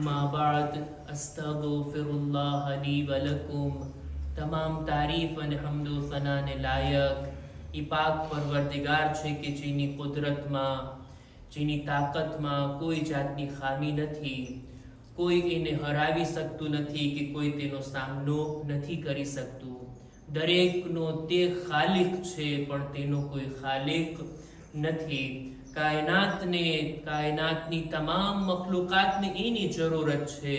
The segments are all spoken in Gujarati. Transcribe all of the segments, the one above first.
अम्मा बाद अस्तगफिरुल्लाह ली व लकुम। तमाम तारीफ અને હમદો સનાને લાયક એ પાક પરવરદિગાર છે કે જેની કુદરતમાં, જેની તાકાતમાં કોઈ જાતની ખામી નથી, કોઈ એને હરાવી શકતું નથી કે કોઈ તેનો સામનો નથી કરી શકતું. દરેકનો તે ખાલિક છે પણ તેનો કોઈ ખાલિક નથી. કાયનાતની તમામ મખલુકાતને એની જરૂરત છે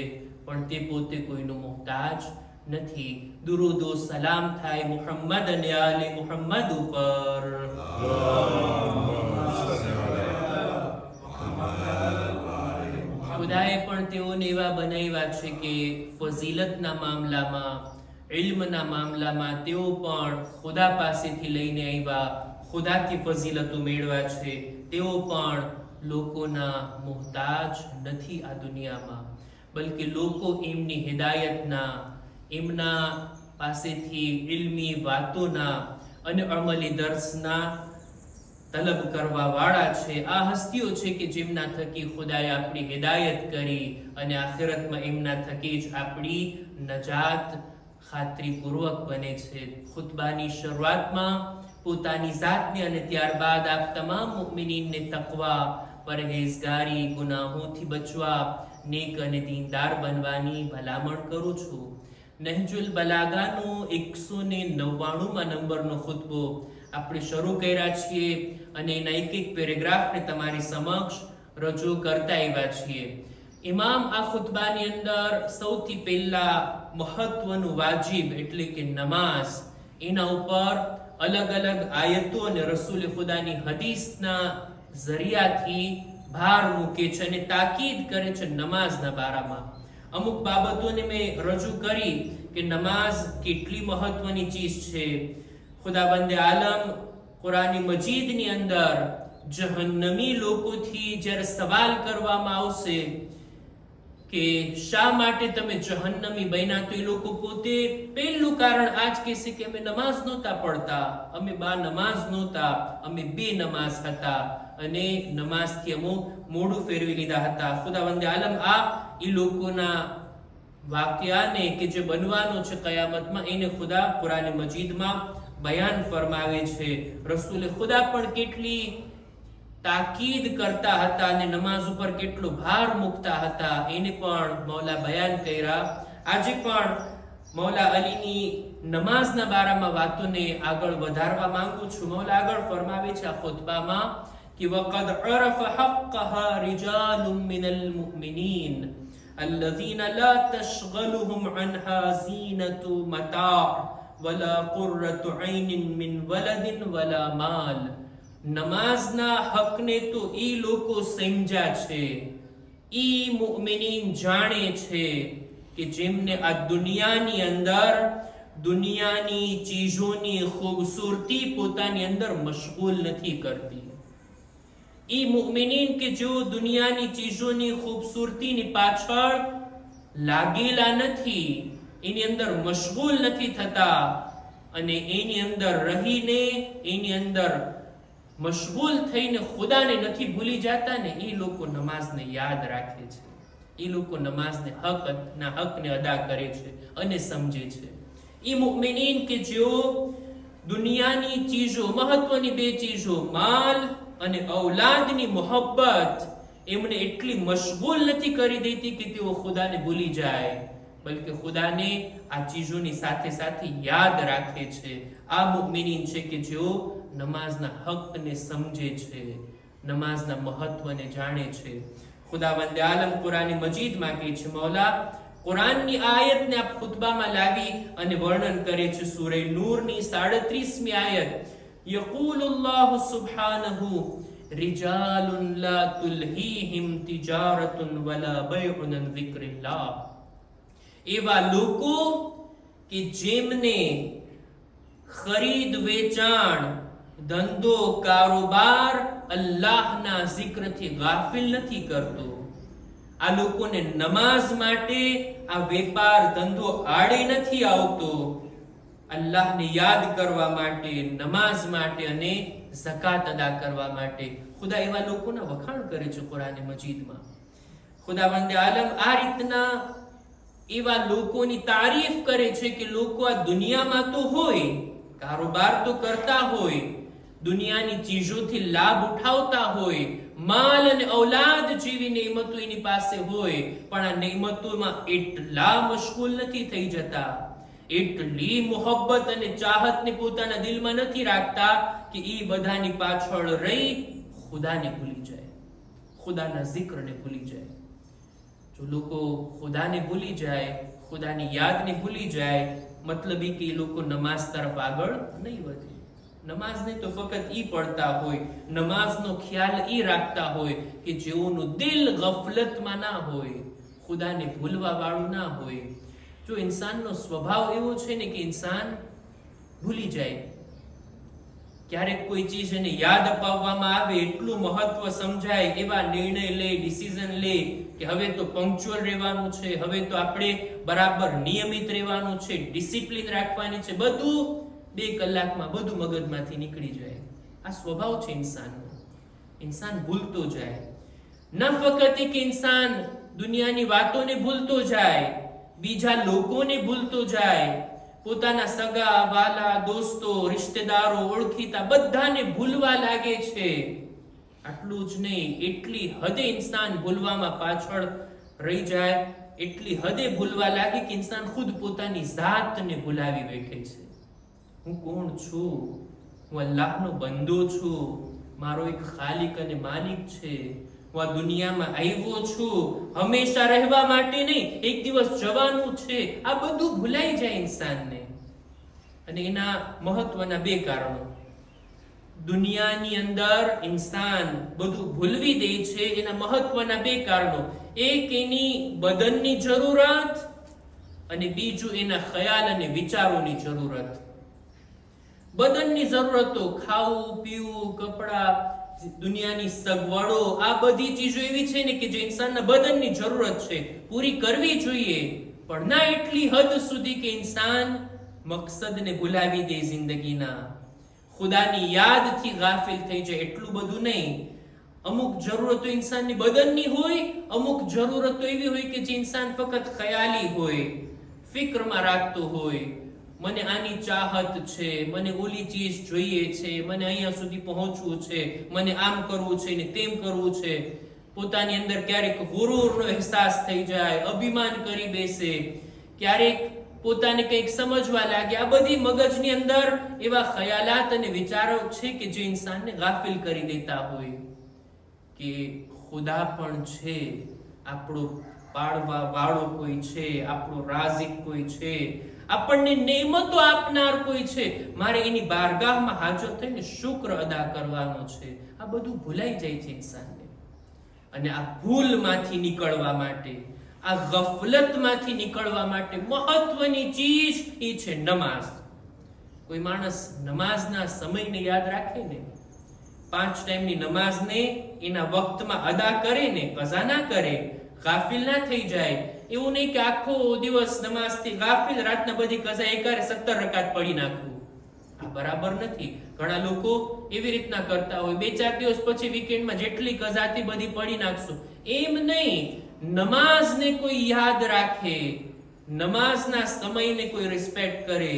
પણ તે પોતે કોઈનો મુહતાજ નથી. દુરૂદો સલામ થાય મુહમ્મદ અને આલે મુહમ્મદ ઉપર. ખુદાએ પણ તેઓને એવા બનાવ્યા છે કે ફઝીલતના મામલામાં, ઇલ્મના મામલામાં તેઓ પણ ખુદા પાસેથી લઈને આવ્યા, ખુદાથી ફઝીલતો મેળવ્યા છે. તેઓ પણ લોકોના મુહતાજ નથી આ દુનિયામાં, બલકે લોકો એમની હિદાયતના, એમના પાસેથી ઇલ્મી વાતોના અને અમલી દર્શના તલબ કરવા વાળા છે. આ હસ્તીઓ છે કે જેમના થકી ખુદાએ આપણી હિદાયત કરી અને આખિરતમાં એમના થકી જ આપણી નજાત ખાતરીપૂર્વક બને છે. ખુતબાની શરૂઆતમાં પોતાની જાતને અને ત્યારબાદ આપ તમામ મુમિનીનને તકવા, પરહેઝગારી, ગુનાહોથી બચવા, નેક અને દીનદાર બનવાની ભલામણ કરું છું. નહજુલ બલાગાનો 199માં નંબરનો ખુતબો આપણે શરૂ કર્યા છીએ અને એના એક પેરેગ્રાફને તમારી સમક્ષ રજૂ કરતા આવ્યા છીએ. ઇમામ આ ખુતબાની અંદર સૌથી પહેલા મહત્વનું વાજિબ એટલે કે નમાઝ, એના ઉપર અલગ અલગ આયતો અને રસૂલ ખુદાની હદીસના ઝરિયાથી ભાર મૂકે છે અને તાકીદ કરે છે નમાઝના બારામાં. અમુક બાબતોને મેં રજૂ કરી કે નમાઝ કેટલી મહત્વની ચીજ છે. ખુદાવંદે આલમ કુરાની મજીદની અંદર જહન્નમી લોકોથી જ્યારે સવાલ કરવામાં આવશે કે શા માટે તમે જહન્નમી બન્યા, તો એ લોકો પોતે પહેલું કારણ આ જ કહેશે કે અમે નમાઝ નહોતા પડતા, અમે નમાઝ નહોતા, અમે બેનમાઝ હતા અને નમાઝથી અમુક મોઢું ફેરવી લીધા હતા. ખુદાવંદે આલમ આ એ લોકોના વાક્યાને કે જે બનવાનો છે કયામતમાં, એને ખુદા કુરાન મજીદમાં બયાન ફરમાવે છે. રસૂલે ખુદા પણ કેટલી તાકીદ કરતા હતા અને નમાઝ ઉપર કેટલો ભાર મૂકતા હતા એને પણ મૌલા બયાન કર્યા. આજે પણ મૌલા અલીની નમાઝના બારામાં વાતોને આગળ વધારવા માંગુ છું. મૌલા આગળ ફરમાવે છે આ ખુતબામાં કે વકદ અરફ હક્કહા રિજાલુમ મિનલ મુમિનીન الذين لا تشغلهم عنها زينة متاع ولا قرة عين من ولد ولا مال. નમાઝના હકને તો ઈ લોકો સમજ્યા છે, ઈ મુમિનીન જાણે છે કે જેમને આ દુનિયાની અંદર દુનિયાની ચીજોની ખૂબસૂરતી પોતાની અંદર મશગુલ નથી કરતી. ઈ મુમિનીન કે જેઓ દુનિયાની ચીજોની ખૂબસૂરતીની પાછળ લાગેલા નથી, એની અંદર મશગુલ નથી થતા અને એની અંદર રહીને, એની અંદર મશગુલ થઈને ખુદાને નથી ભૂલી જાતા ને, એ લોકો નમાઝને યાદ રાખે છે, એ લોકો નમાઝને હકને અદા કરે છે અને સમજે છે. એ મુમિનીન કે જેઓ દુનિયાની ચીજો, મહત્વની બે ચીજો માલ અને ઔલાદની મોહબ્બત એમને એટલી મશગુલ નથી કરી દેતી કે તેઓ ખુદાને ભૂલી જાય, બલકે ખુદાને આ ચીજોની સાથે સાથે યાદ રાખે છે. આ મુમિનીન છે કે જેઓ નમાઝના હકને સમજે છે, નમાઝના મહત્વને જાણે છે. ખુદાવંદે આલમ કુરાની મજીદમાં કહે છે, મૌલા કુરાનની આયતને આ ખુતબામાં લાવી અને વર્ણન કરે છે. સૂરે નૂરની 37મી આયત, યકૂલુલ્લાહુ સુબ્હાનહુ રિજાલુન લા તુલ્હીહિમ તિજારતુન વલા બૈઉન અન ઝિક્રિલ્લાહ. એવા લોકો કે જેમને ખરીદ વેચાણ, ધંધો કારોબાર અલ્લાહના zikરથી ગાફિલ નથી કરતો. આ લોકોને નમાઝ માટે આ વેપાર ધંધો આડે નથી આવતો. અલ્લાહને યાદ કરવા માટે, નમાઝ માટે અને ઝકાત અદા કરવા માટે. ખુદા એવા લોકોના વખાણ કરે છે કુરાન મજીદમાં. ખુદાવંદે આલમ આ રીતના એવા લોકોની તારીફ કરે છે કે લોકો આ દુનિયામાં તો હોય, કારોબાર તો કરતા હોય, દુનિયાની ચીજોથી લાભ ઉઠાવતા હોય, માલ અને ઔલાદ જેવી નેમતો એની પાસે હોય, પણ આ નેમતોમાં એટલા મશગુલ નથી થઈ જતા, એટલી મોહબ્બત અને ચાહતને પોતાના દિલમાં નથી રાખતા કે એ બધાની પાછળ રહી ખુદાને ભૂલી જાય, ખુદાના જિક્રને ભૂલી જાય. જો લોકો ખુદાને ભૂલી જાય, ખુદાની યાદને ભૂલી જાય, મતલબ એ કે એ લોકો નમાઝ તરફ આગળ નહીં વધે. નમાઝને તો ફક્ત ઈ પડતા હોય, નમાઝનો ખ્યાલ ઈ રાખતા હોય કે જેઓનું દિલ ગફલતમાં ના હોય, ખુદાને ભૂલવા વાળું ના હોય. જો ઇન્સાનનો સ્વભાવ એવો છે ને કે ઇન્સાન ભૂલી જાય, ક્યારેક કોઈ ચીજ એને યાદ અપાવવામાં આવે, એટલું મહત્વ સમજાય, એવા નિર્ણય લે, ડિસિઝન લે કે હવે તો પંક્ચ્યુઅલ રહેવાનું છે, હવે તો આપણે બરાબર નિયમિત રહેવાનું છે, ડિસિપ્લિન રાખવાની છે, બધું 2 કલાકમાં બધું મગજમાંથી નીકળી જાય. આ સ્વભાવ છે ઇન્સાનનો. ઇન્સાન ભૂલતો જાય. ન ફક્ત કે ઇન્સાન દુનિયાની વાતોને ભૂલતો જાય, બીજા લોકોને ભૂલતો જાય, પોતાના સગા વાલા દોસ્તો રિશ્તેદારો ઓળખીતા બધાને ભૂલવા લાગે છે. આટલું જ નહીં, એટલી હદે ઇન્સાન ભૂલવામાં પાછળ રહી જાય, એટલી હદે ભૂલવા લાગે કે ઇન્સાન ખુદ પોતાની જાતને ભૂલાવી બેઠે છે. હું કોણ છું? હું અલ્લાહનો બંદો છું, મારો એક ખાલિક અને માલિક છે, હું આ દુનિયામાં આવ્યો છું હંમેશા રહેવા માટે નહીં, એક દિવસ જવાનું છે. આ બધું ભૂલાઈ જાય ઇન્સાનને. અને એના મહત્વના 2 કારણો. દુનિયાની અંદર ઇન્સાન બધું ભૂલવી દે છે, એના મહત્વના 2 કારણો. એક એની બદનની જરૂરત અને બીજું એના ખ્યાલ અને વિચારોની જરૂરત. બદનની જરૂરતો ખાવું પીવું કપડા દુનિયાની સગવડો આ બધી ચીજો એવી છે ને કે જે ઇન્સાનના બદનની જરૂરત છે, પૂરી કરવી જોઈએ, પણ ના એટલી હદ સુધી કે ઇન્સાન મકસદને ભૂલાવી દે જિંદગીના, ખુદાની યાદથી ગાફિલ થઈ જાય. એટલું બધું નહીં. અમુક જરૂરતો ઇન્સાનની બદનની હોય, અમુક જરૂરતો એવી હોય કે જે ઇન્સાન ફક્ત ખ્યાલી હોય, ફિક્રમાં રાખતો હોય, મને આની ચાહત છે, મને ઓલી ચીજ જોઈએ છે, મને અહીંયા સુધી પહોંચવું છે, મને આમ કરવું છે ને તેમ કરવું છે. પોતાની અંદર ક્યારેક ગુરૂરનો અહેસાસ થઈ જાય, અભિમાન કરી બેસે, ક્યારેક પોતાને કંઈક સમજવા લાગે. આ બધી મગજની અંદર એવા ખ્યાલાત અને વિચારો છે કે જે ઇન્સાનને ગાફિલ કરી દેતા હોય કે ખુદા પણ છે, આપણો પાળવા વાળો કોઈ છે, આપણો રાઝિક કોઈ છે, આપણને નેમતો આપનાર કોઈ છે, મારે એની બારગાહમાં હાજર થઈને શુક્ર અદા કરવાનો છે. આ બધું ભૂલાઈ જાય છે ઇન્સાનને. અને આ ભૂલમાંથી નીકળવા માટે, આ ગફલતમાંથી નીકળવા માટે મહત્વની ચીજ એ છે નમાઝ. કોઈ માણસ નમાઝના સમયને યાદ રાખે ને, 5 ટાઈમની નમાઝને એના વક્તમાં અદા કરે ને, કઝા ના કરે, ગાફિલ ના થઈ જાય. એવું નહીં કે આખો દિવસ નમાઝથી ગાફિલ, રાતના બધી કઝા એકારે 17 રકાત પડી નાખવું. આ બરાબર નથી. ઘણા લોકો એવી રીતના કરતા હોય, 2-4 દિવસ પછી વીકેન્ડમાં જેટલી કઝા હતી બધી પડી નાખશું. એમ નહીં. નમાઝને કોઈ યાદ રાખે, નમાઝના સમયને કોઈ રિસ્પેક્ટ કરે.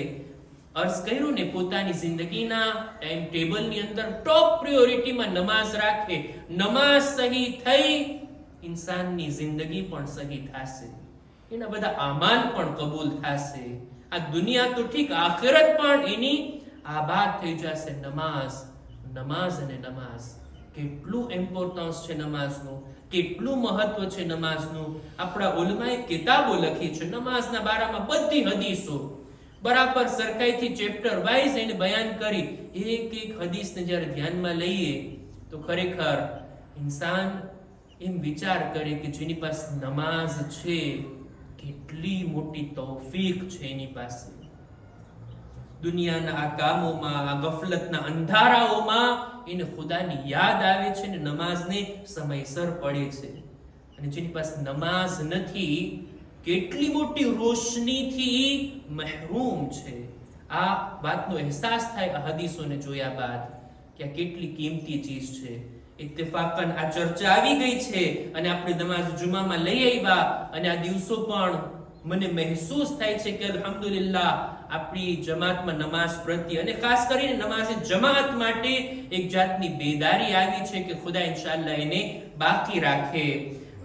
અર્ઝ કર્યું ને, પોતાની જિંદગીના ટાઈમ ટેબલની અંદર ટોપ પ્રાયોરિટીમાં નમાઝ રાખે. નમાઝ સહી થઈ, ઇન્સાનની જિંદગી પણ સહી થશે, એના બધા અમાલ પણ કબૂલ થશે. આ દુનિયા તો ઠીક, આખિરત પણ એની આબાદ થઈ જશે. નમાઝ અને નમાઝ, કેટલું ઇમ્પોર્ટન્સ છે નમાઝનું, કેટલું મહત્વ છે નમાઝનું. આપણા ઉલમાએ કિતાબો લખી છે નમાઝના બારામાં, બધી હદીસો બરાબર સરખાઈથી ચેપ્ટર વાઇઝ એને બયાન કરી. એક હદીસને જ્યારે ધ્યાનમાં લઈએ તો ખરેખર ઇન્સાન એમ વિચાર કરે કે જેની પાસે નમાઝ છે, કેટલી મોટી તૌફીક છે એની પાસે. દુનિયાના આ કામોમાં, આ ગફલતના અંધારાઓમાં એને ખુદાની યાદ આવે છે ને નમાઝને સમયસર પડે છે. અને જેની પાસે નમાઝ નથી, કેટલી મોટી રોશનીથી મહેરૂમ છે. આ વાતનો અહેસાસ થાય આ હદીસોને જોયા બાદ કે આ કેટલી કિંમતી ચીજ છે. ઇત્તફાકન આ ચર્ચા આવી ગઈ છે અને આપણે નમાઝ જુમામાં લઈ આવ્યા અને આ દિવસો પણ મને મહેસૂસ થાય છે કે અલ્હમ્દુલિલ્લાહ આપણી જમાતમાં નમાઝ પ્રત્યે અને ખાસ કરીને નમાઝે જમાત માટે એક જાતની બેદારી આવી છે કે ખુદા ઇન્શાઅલ્લાહ એને બાકી રાખે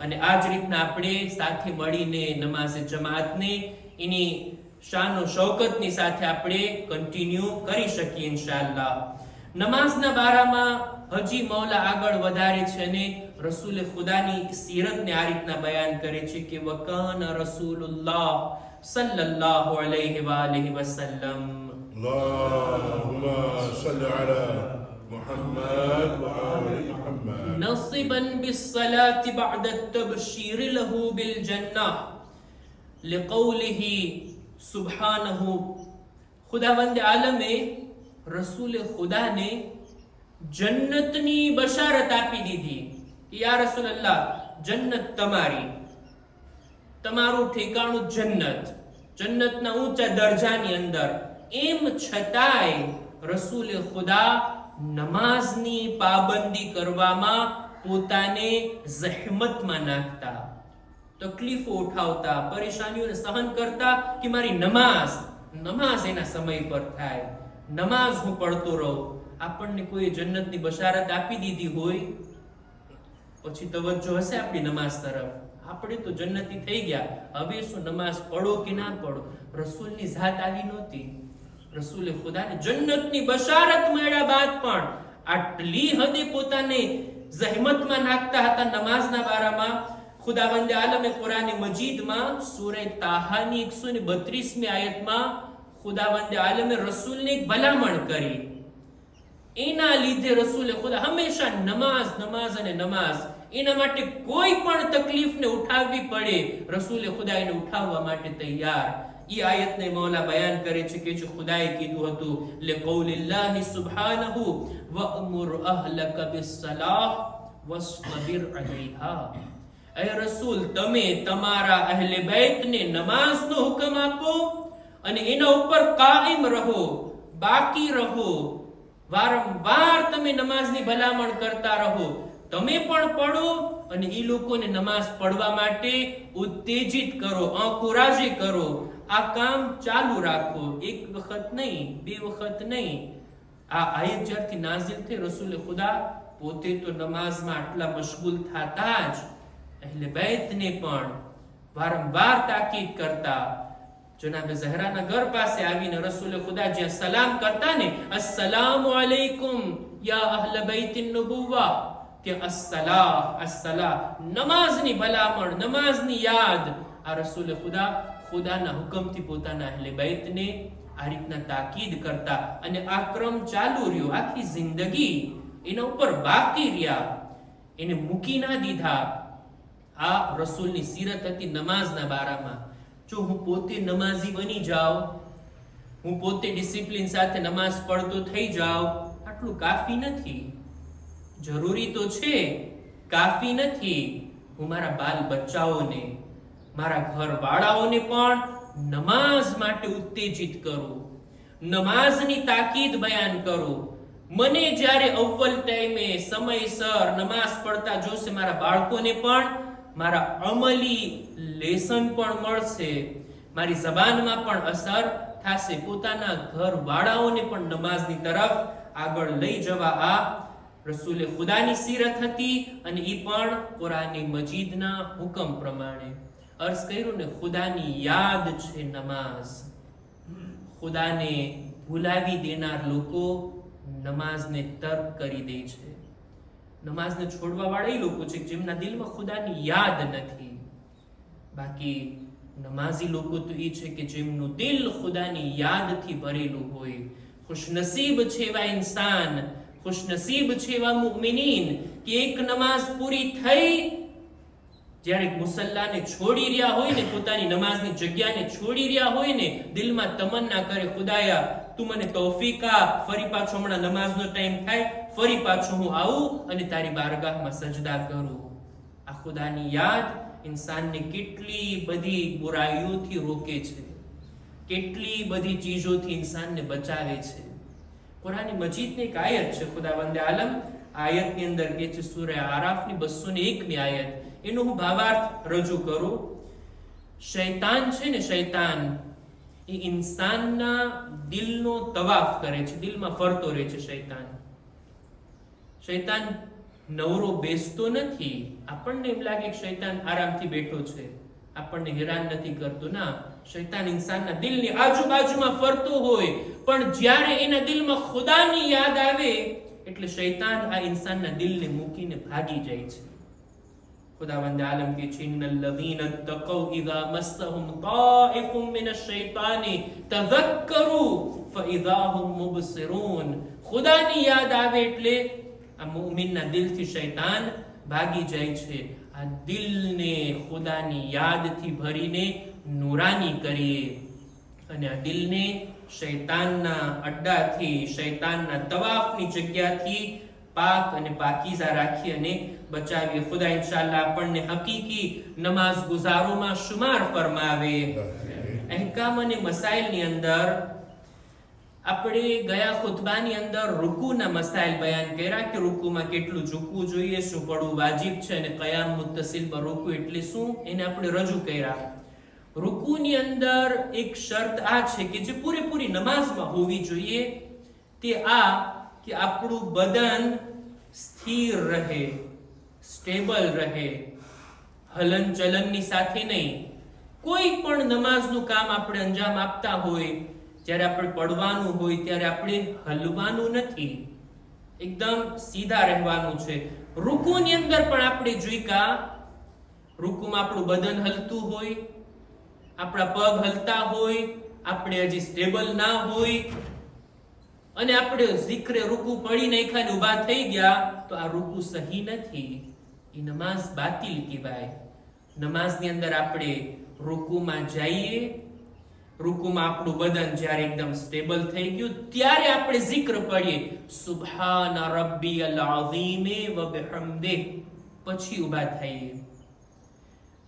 અને આ જ રીતના આપણે સાથે મળીને નમાઝે જમાતને એની શાન ઓ શૌકતની સાથે આપણે કન્ટિન્યુ કરી શકીએ ઇન્શાઅલ્લાહ. નમાઝના બારામાં હજી મૌલા આગળ વધારે છે અને રસૂલ ખુદાની સીરતને આ રીતના બયાન કરે છે કે વકાન રસૂલુલ્લાહ સલ્લલ્લાહુ અલૈહિ વાલિહિ વસલ્લમ અલ્લાહુમ્મા સલ્લી અલા મુહમ્મદ વ આલિ મુહમ્મદ નસિબન બિસ્સલાતિ બઅદ અત-તબશીર લહુ બિલ જન્નહ લિકૌલિહી સુબ્હાનહુ. ખુદાવંદ આલમે રસૂલ ખુદાને જન્નતની બશારત આપી દીધી કે યા રસૂલલ્લાહ જન્નત તમારી, તમારું ઠેકાણું જન્નત, જન્નતના ઊંચા દરજાની અંદર. એમ છતાંય રસૂલ ખુદા નમાઝની પાબંદી કરવામાં પોતાને જહેમતમાં નાખતા, તકલીફો ઉઠાવતા, પરેશાનીઓને સહન કરતા કે મારી નમાઝ એના સમય પર થાય, નમાઝ હું પડતો રહું. આપણને કોઈ જન્નતની બશારત આપી દીધી હોય પછી તવજ્જો હશે આપણી નમાઝ તરફ. આપણે તો જન્નતી થઈ ગયા, હવે શું નમાઝ પડો કે ના પડો. રસૂલની ઝાત આવી નહોતી. રસૂલે ખુદાને જન્નતની બશારત મળ્યા બાદ પણ આટલી હદે પોતાને જહેમતમાં નાખતા હતા નમાઝના બારામાં. ખુદાવંદે આલમે કુરાન મજીદમાં સૂરે તાહાની 132મી આયતમાં ખુદાવંદે આલમે રસૂલને એક ભલામણ કરી. એના લીધે રસૂલે ખુદા હંમેશા નમાઝ અને નમાઝ, એના માટે કોઈ પણ તકલીફને ઉઠાવવી પડે રસૂલે ખુદા એને ઉઠાવવા માટે તૈયાર. ઈ આયતને મૌલા બયાન કરે છે કે જો ખુદાએ કીધું હતું લિકૌલિલ્લાહી સુબ્હાનહુ વઅમુર અહલક બિસ્સલાહ વસ્તબિર અલૈહા. એ રસૂલ તમે તમારા અહલે બેતને નમાઝનો હુકમ આપો અને એના ઉપર કાયમ રહો, બાકી રહો. વારંવાર તમે નમાઝની ભલામણ કરતા રહો. તમે પણ પડો અને એ લોકોને નમાઝ પડવા માટે ઉત્તેજિત કરો, અંકુરાજી કરો. આ કામ ચાલુ રાખો, એક વખત નહીં, બે વખત નહીં. આ આયત જ્યારથી નાઝિલ થઈ રસૂલ ખુદા પોતે તો નમાઝમાં આટલા મશગુલ થતા જ અહલે બેતને પણ વારંવાર તાકીદ કરતા. જનાબે ઝહરાના ઘર પાસે આવીને રસૂલ ખુદા જ્યાં સલામ કરતા ને, અસ્સલામુ અલૈકુમ યા અહલ બૈતિન નુબુવ્વા, ત્યાં અસ્સલાહ નમાઝની ભલામણ, નમાઝની યાદ. આ રસૂલ ખુદાના હુકમથી પોતાના અહલે બૈતને આ રીતના તાકીદ કરતા અને આ ક્રમ ચાલુ રહ્યો. આખી જિંદગી એના ઉપર બાકી રહ્યા, એને મૂકી ના દીધા. આ રસૂલની સીરત હતી નમાઝના બારામાં. જો હું પોતે નમાઝી બની જાઉં, હું પોતે ડિસિપ્લિન સાથે નમાઝ પડતો થઈ જાઉં, આટલું કાફી નથી. જરૂરી તો છે, કાફી નથી. હું મારા બાલ બચ્ચાઓને, મારા ઘરવાળાઓને પણ નમાઝ માટે ઉત્તેજિત કરું, નમાઝની તાકીદ બયાન કરું. મને જ્યારે અવ્વલ ટાઈમે સમયસર નમાઝ પડતા જોશે, મારા બાળકોને પણ મારા અમલી લેસન પણ મળશે, મારી જબાનમાં પણ અસર થશે. પોતાના ઘરવાળાઓને પણ નમાઝની તરફ આગળ લઈ જવા આ રસૂલે ખુદાની સીરત હતી અને એ પણ કુરાન મજીદના હુકમ પ્રમાણે. અર્ઝ કર્યું ને, ખુદાની યાદ છે નમાઝ. ખુદાને ભૂલાવી દેનાર લોકો નમાઝને તર્ક કરી દે છે. નમાઝને છોડવા વાળા એ લોકો છે જેમના દિલમાં ખુદાની યાદ નથી. બાકી નમાઝી લોકો તો એ છે કે જેમનું દિલ ખુદાની યાદથી ભરેલું હોય. ખુશનસીબ છે એવા ઇન્સાન, ખુશનસીબ છે એવા મુમિનીન કે એક નમાઝ પૂરી થઈ, જ્યારે મુસલ્લાને છોડી રહ્યા હોય ને, પોતાની નમાઝની જગ્યાને છોડી રહ્યા હોય ને, દિલમાં તમન્ના કરે, ખુદાયા તું મને તૌફીક આપ, ફરી પાછો હમણાં નમાઝનો ટાઈમ થાય, ફરી પાછો હું આવું અને તારી બારગાહમાં સજદા કરું. આ ખુદાની યાદ ઇન્સાનને કેટલી બધી બુરાઈઓથી રોકે છે, કેટલી બધી ચીજોથી ઇન્સાનને બચાવે છે. કુરાન મજીદની એક આયત છે, ખુદાવંદે આલમ આયતની અંદર કે છે સૂરા આરાફની 201મી આયત, એનો હું ભાવાર્થ રજૂ કરું. શૈતાન છે ને, શૈતાન એ ઇન્સાનના દિલનો તવાફ કરે છે, દિલમાં ફરતો રહે છે. શૈતાન નવરો બેસતો નથી. આપણને એમ લાગે કે શૈતાન આરામથી બેઠો છે, આપણને હેરાન નથી કરતો. ના, શૈતાન ઇન્સાનના દિલની આજુબાજુમાં ફરતો હોય, પણ જ્યારે એના દિલમાં ખુદાની યાદ આવે એટલે શૈતાન આ ઇન્સાનના દિલને મૂકીને ભાગી જાય છે. ખુદાવંદ આલમ કે છે ઇન્નલ લઝીના તકૌ ઇઝા મસ્સહુમ તાઇફુમ મિનશ શૈતાની તઝક્કરુ ફઇઝા હુમ મુબસિરૂન. ખુદાની યાદ આવે એટલે આ મુમિનના દિલથી શૈતાન ભાગી જાય છે. આ દિલને ખુદાની યાદથી ભરીને નૂરાની કરીએ અને આ દિલને શૈતાનના અડ્ડાથી, શૈતાનના તવાફની જગ્યાથી પાક અને પાકીઝા રાખી અને બચાવીએ. ખુદા ઇન્શાઅલ્લાહ આપણને હકીકી નમાઝ ગુઝારોમાં શુમાર ફરમાવે. અહેકામ અને મસાઇલની અંદર આપણે ગયા ખુતબાની અંદર રૂકુના મસાઇલ બયાન કર્યા કે રૂકુમાં કેટલું ઝૂકવું જોઈએ, શું પડવું વાજિબ છે અને કયામ મુત્તસિલ પર રૂકુ એટલે શું, એને આપણે રજૂ કર્યા. રૂકુની અંદર એક શરત આ છે કે જે પૂરેપૂરી નમાઝમાં હોવી જોઈએ, તે આ કે આપણું બદન સ્થિર રહે, સ્ટેબલ રહે, હલન ચલનની સાથે નહીં. કોઈ પણ નમાઝનું કામ આપણે અંજામ આપતા હોય, જ્યારે આપણે પડવાનું હોય ત્યારે આપણે હલવાનું નથી, એકદમ સીધા રહેવાનું છે. રૂકુની અંદર પણ આપણે જોઈકા રૂકુમાં આપણું બદન હલતું હોય, આપણા પગ હલતા હોય, આપણે હજી સ્ટેબલ ના હોય અને આપણે zikre રૂકુ પડી નાખ્યા ને ઊભા થઈ ગયા, તો આ રૂકુ સહી નથી, એ નમાઝ બાતિલ કહેવાય. નમાઝની અંદર આપણે રૂકુમાં જઈએ, રૂકુમાં આપણું બદન જ્યારે એકદમ સ્ટેબલ થઈ ગયું ત્યારે આપણે zikr પડીએ સુબહાન રબ્બિયલ અઝીમ વ બિહમ્દિહ, પછી ઊભા થઈએ.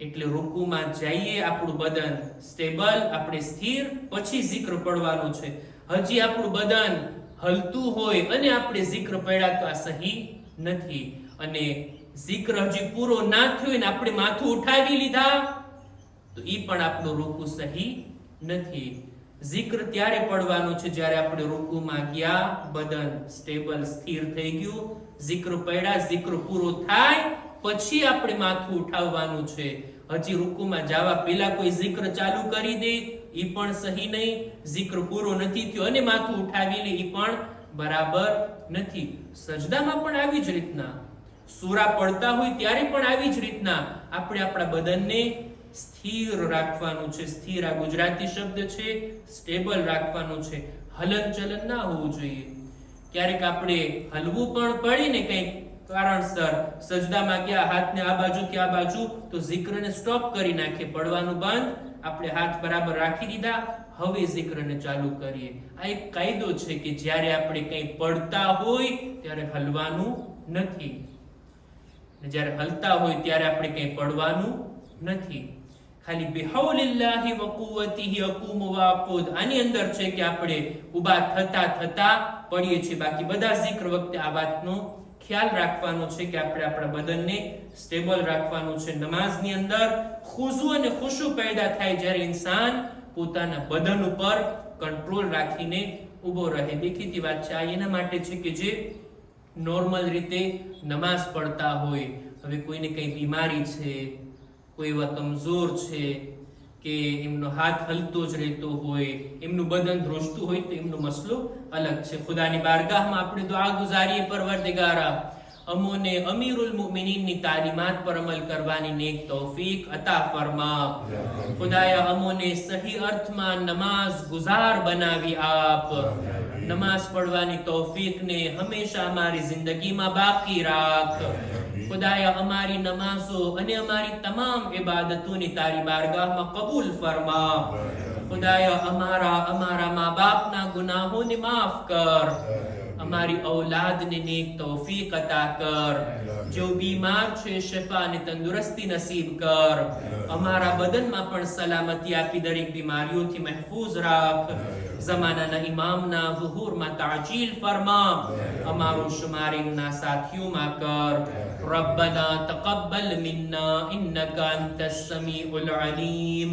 એટલે રૂકુમાં જઈએ, આપણું બદન સ્ટેબલ, આપણે સ્થિર, પછી zikr પડવાનું છે. હજી આપણું બદન હલતું હોય અને આપણે zikr પડ્યા તો આ સહી નથી. અને zikr હજી પૂરો ના થયો ને આપણે માથું ઉઠાવી લીધા તો ઈ પણ આપણું રૂકુ સહી નથી. zikr ત્યારે પડવાનું છે જ્યારે આપણે રૂકુમાં ગયા, બદન સ્ટેબલ સ્થિર થઈ ગયું, zikr પડ્યા, zikr પૂરો થાય પછી આપણે માથું ઉઠાવવાનું છે. હજી રૂકુમાં જવા પહેલા કોઈ zikr ચાલુ કરી દે ઈ પણ સહી નહીં, zikr પૂરો નથી થયો અને માથું ઉઠાવી લે ઈ પણ બરાબર નથી. સજદામાં પણ આવી જ રીતના, સૂરા પડતા હોય ત્યારે પણ આવી જ રીતના આપણે આપણા બદનને સ્થિર રાખવાનું છે. સ્થિર આ ગુજરાતી શબ્દ છે, સ્ટેબલ રાખવાનું છે, હલન ચલન ના હોવું જોઈએ. ક્યારેક આપણે હલવું પણ પડી ને કંઈક કારણસર, સજદામાં ગયા, હાથને આ બાજુથી આ બાજુ, તો zikrને સ્ટોપ કરી નાખીએ, પડવાનું બંધ, આપણે હાથ બરાબર રાખી દીધા, હવે zikrને ચાલુ કરીએ. આ એક કાયદો છે કે જ્યારે આપણે કંઈ પડતા હોય ત્યારે હલવાનું નથી, જ્યારે હલતા હોય ત્યારે આપણે કંઈ પડવાનું નથી. ખાલી બિહૌલિલ્લાહિ વ કુવ્વતિહી અકૂમુ વ અકૂદ, આની અંદર છે કે આપણે ઊભા થતા થતા પડીએ છીએ. બાકી બધા zikr વખતે આ વાતનો ખ્યાલ રાખવાનો છે કે આપણે આપણા બદનને સ્ટેબલ રાખવાનું છે. નમાઝની અંદર ખુશુ અને ખુશુ પેદા થાય જ્યારે ઇન્સાન પોતાના બદન ઉપર કંટ્રોલ રાખીને ઊભો રહે. દેખીતી વાત છે, આ એના માટે છે કે જે નોર્મલ રીતે નમાઝ પડતા હોય, હવે કોઈને કઈ બીમારી છે, કોઈ એવા કમજોર છે કે એમનો હાથ હલતો જ રહેતો હોય, એમનું બદન ધ્રુજતું હોય, તો એમનો મસલો અલગ છે. ખુદાની બારગાહમાં આપણે દુઆ ગુજારીએ, પરવરદિગારા અમોને અમીરુલ મુમિનીનની તાલીમાત પર અમલ કરવાની નેક તૌફીક અતા ફરમા. ખુદાયા અમોને સહી અર્થમાં નમાઝ ગુજાર બનાવી આપ. નમાઝ પડવાની તૌફીકને હંમેશા અમારી જિંદગીમાં બાકી રાખ. ખુદાયા અમારી નમાઝો અને અમારી તમામ ઇબાદતોની તારી બારગાહમાં કબૂલ ફરમા. ખુદાયા અમારા મા બાપના ગુનાહોને માફ કર. અમારી ઔલાદને નેક તૌફીક અતા કર. જો બીમાર છે શિફા અને તંદુરસ્તી નસીબ કર. અમારા બદનમાં પણ સલામતી આપી દરેક બીમારીઓથી મહેફૂઝ રાખ. ઝમાનાના ઇમામના ઝુહૂરમાં તાજીલ ફરમા. અમારું શુમાર એમના સાથીઓમાં કર. ربنا تقبل منا إنك أنت السميع العليم.